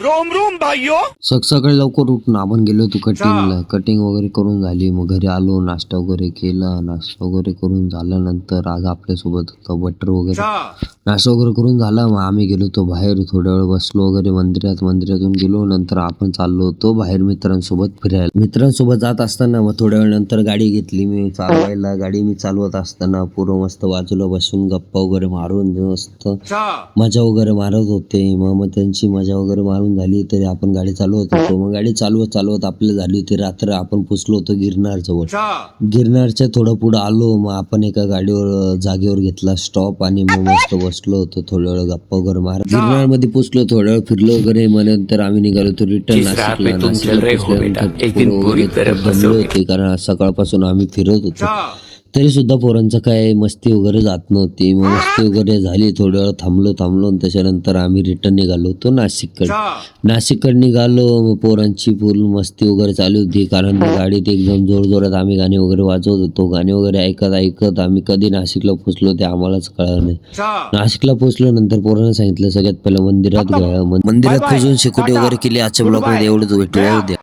Rome Rome भाइयों. सकाळी लवकर उठून आपण गेलो होतो कटिंगला. कटिंग वगैरे करून झाली, मग घरी आलो, नाश्ता वगैरे केला. नाश्ता वगैरे करून झाल्यानंतर आज आपल्यासोबत होतं बटर वगैरे. नाश्ता वगैरे करून झाला, मग आम्ही गेलो होतो बाहेर, थोड्या वेळ बसलो वगैरे मंदिरातून गेलो. नंतर आपण चाललो होतो बाहेर मित्रांसोबत फिरायला. मित्रांसोबत जात असताना मग थोड्या वेळ नंतर गाडी घेतली मी चालवायला. गाडी मी चालवत असताना पूर्ण मस्त बाजूला बसून गप्पा वगैरे मारून मस्त मजा वगैरे मारत होते. मग त्यांची मजा वगैरे मारून झाली तरी आपण गाडी चालवत होतो. मग गाडी चालवत आपल्याला झाली होती रात्र. आपण पोचलो होतो गिरनार जवळ. गिरनारच्या थोडं पुढे आलो, मग आपण एका गाडीवर जागेवर घेतला स्टॉप आणि मग मस्त बसलो होतो थोड्या वेळ गप्पा वगैरे मारत. गिरनार मध्ये पोचलो, थोड्या वेळ फिरलो वगैरे. मग नंतर आम्ही निघालो होतो रिटर्न होते, कारण सकाळपासून आम्ही फिरत होतो. तरी सुद्धा पोरांचं काय मस्ती वगैरे जात नव्हती. मग मस्ती वगैरे झाली, थोड्या वेळ थांबलो आणि त्याच्यानंतर आम्ही रिटर्न निघालो होतो नाशिककडे निघालो. मग पोरांची फुल मस्ती वगैरे चालू होती, कारण गाडीत एकदम जोरजोरात आम्ही गाणे वगैरे वाजवत होतो. गाणे वगैरे ऐकत आम्ही कधी नाशिकला पोहोचलो ते आम्हालाच कळलं नाही. नाशिकला पोहोचलो नंतर पोरांना सांगितलं सगळ्यात पहिलं मंदिरात पोहोचून शेकोटी वगैरे केली. आजच्या ब्लॉग मध्ये एवढंच भेटू.